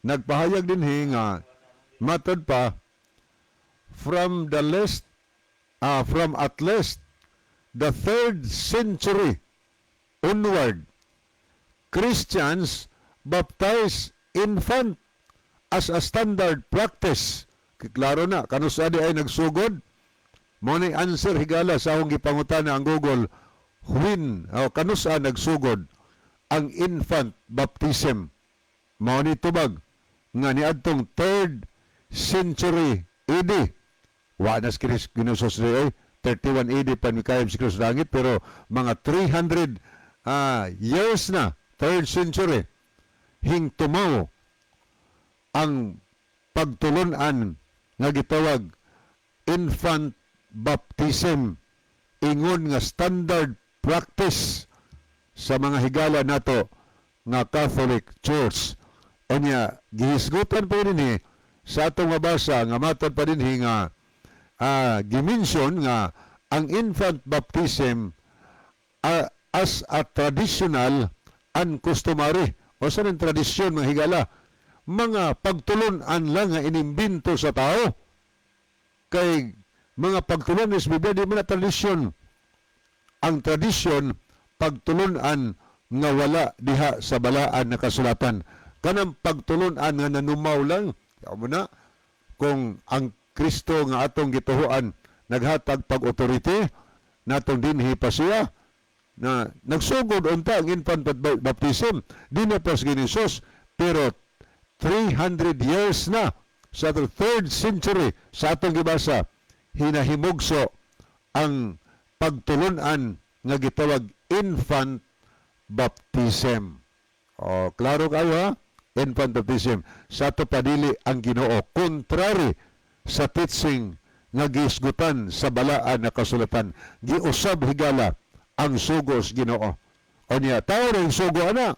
nagpahayag din hinga, matod pa, from at least the 3rd century onward, Christians baptize infant as a standard practice. Klaro na, kanusa di ay nagsugod. Mo ni answer higala sa akong gipangutana ang Google, when kanusa nagsugod ang infant baptism. Mao ni tubag nga niadtong 3rd century AD. Wa na si Ginosos ay 31 AD pa mikayam si Kristo langit, pero mga 300 years na, 3rd century, hing tumaw ang pagtulunan nga gitawag infant baptism, ingon nga standard practice sa mga higala nato nga Catholic Church. O niya, gihisgutan pa rin sa atong mabasa nga matod pa rin nga gimension nga ang infant baptism as a traditional and customary. O sa ng tradisyon mga higala, mga pagtulunan lang nga inimbento sa tao. Kay mga pagtulunan is Biblia, di man na tradisyon. Ang tradisyon, pagtulunan nga wala diha sa balaan na kasulatan. Kanang pagtulunan nga nanumaw lang, mo na, kung ang Kristo nga atong gituhuan naghatag pag-authority, natong dinhi pa siya, na nagsugod unta ang infant baptism, di na pas Ginosos, pero 300 years na sa 3rd century sa atong gibasa, hinahimugso ang pagtulunan nga gitawag infant baptism. O, klaro kayo ha? Infant baptism. Sa ato padili ang Ginoo, contrary sa teaching nga giisgutan sa balaan na kasulatan. Giusab higala ang sugos Ginoo. O niya, tao rin sugo ana.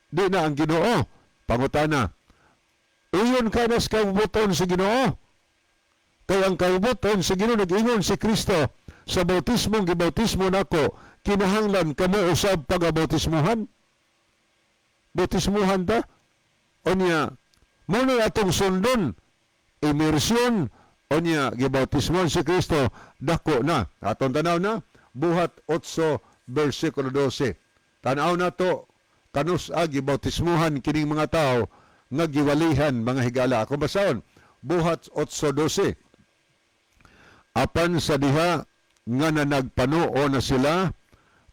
Di na ang Ginoo. Pangutana, uyon ka na sa kabubuton sa Ginoo. Kaya ang kabubuton sa Ginoo nag-ingon si Kristo sa bautismong gibautismo nako, kinahanglan kamo usab pagabautismuhan. Bautismuhan ta? O niya, muna atong sundon, immersyon, o niya, gibautismuhan si Kristo, dako na. Atong tanaw na, buhat 8, versikulo 12. Tanaw na to, kanus-a gibautismuhan kining mga tao, nga giwalihan mga higala. Ako basaon, buhat 8:12. Apan sa diha, nga na nagpanuo na sila,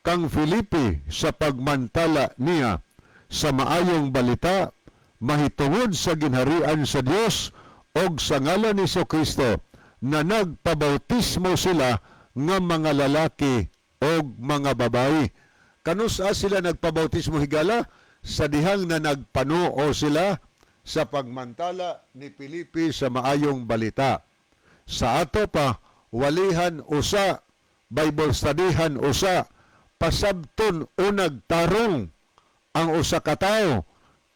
kang Filipi sa pagmantala niya sa maayong balita, mahitungod sa ginharian sa Dios og sa ngalan ni Kristo, na nagpabautismo sila nga mga lalaki og mga babayi. Kanusa sila nagpabautismo higala? Sa dihang na nagpanuo sila sa pagmantala ni Filipi sa maayong balita. Sa ato pa, walihan usa, Bible studyhan usa, pasabton unag tarong ang usa ka tawo.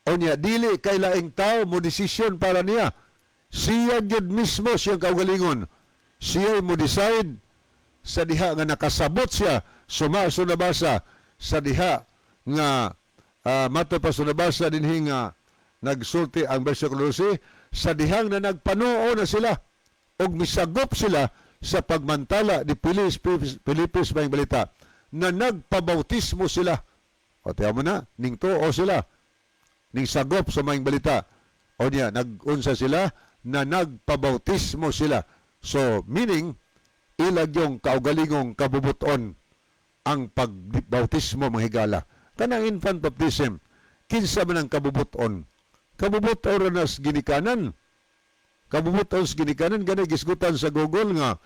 O niya, dili kay laing tao mo desisyon para niya. Siya gyud mismo siyang kaugalingon. Siya mo decide sa diha nga nakasabot siya, sumaso na basa sa diha nga mato pa sunabasa dinhi nga nagsulti ang bersikulo 12, sa dihang na nagpanuo na sila og misagop sila sa pagmantala ni Pilipis may balita na nagpabautismo sila. O tiyan mo na, ning tuo sila, ning sagop sa may balita. O niya, nag-unsa sila na nagpabautismo sila. So, meaning, ilag yung kaugalingong kabubuton ang pagbautismo mga higala. Kanang infant baptism, kinsa man ang kabubuton. Kabubuton na sa ginikanan. Kabubuton sa ginikanan, ganay gisgutan sa Google nga,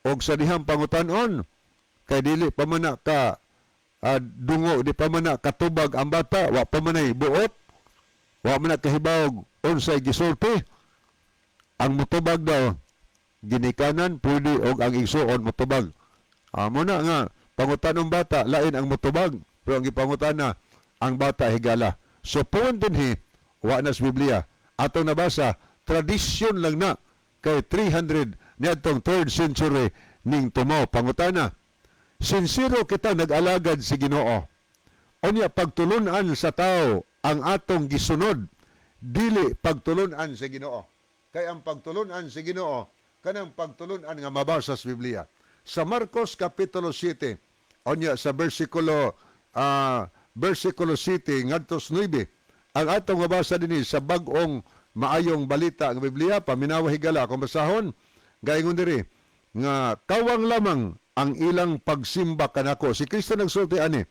og sa dihang pangutanon, kay dili pa man na ka dungo, di pa man na katubag ang bata, wa pa man ay buot, wa man na kahibawog unsay gisulti. Ang mutubag daw, ginikanan, pwede og ang igsuon mutubag. Amo na nga, pangutanong bata, lain ang mutubag, pero ang ipangutana, ang bata higala. So, puwan din wa na sa Biblia. Atong nabasa, tradisyon lang na, kay 300 niadtong 3rd century ning tumaw. Pangutana, sincero kita nag-alagad si Ginoo. Unya pagtulunan sa tao ang atong gisunod, dili pagtulunan sa Ginoo. Kay ang pagtulunan sa Ginoo, kanang pagtulunan nga mabasa sa Biblia. Sa Marcos Kapitulo 7, unya sa versikulo 7 ngadto 9, ang atong mabasa dinhi sa bag-ong maayong balita ang Biblia, paminawa higala kung basahon, gaingon diri nga kawang lamang ang ilang pagsimba kanako. Si Kristo nagsulti ani,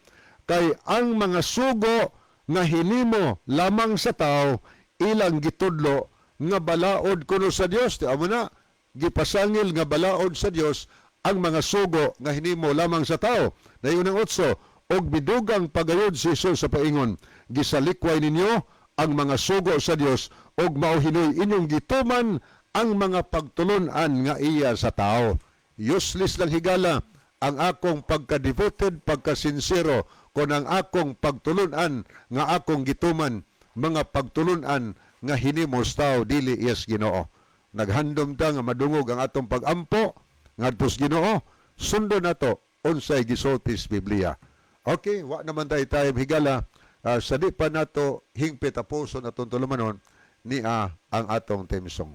kay ang mga sugo nga hinimo lamang sa tao, ilang gitudlo nga balaod kuno sa Dios. Di amo na gipasangil nga balaod sa Dios ang mga sugo nga hinimo lamang sa tao. Dayon ang 8, og bidugang pagayod si Jesus sa paingon, gisalikway ninyo ang mga sugo sa Dios og mauhinoy inyong gituman ang mga pagtulunan nga iya sa tao. Useless lang higala ang akong pagka-devoted, pagka-sincero, kung ang akong pagtulunan nga akong gituman, mga pagtulunan nga hinimos tao, dili iyas Ginoo. Naghandom ta nga madungog ang atong pag-ampo, ngadtos Ginoo, sundo na to, unsay gisultis Biblia. Okay, wa naman tayo higala, sa di pa nato hingpit a puso na tulumanon, ni ang atong theme song.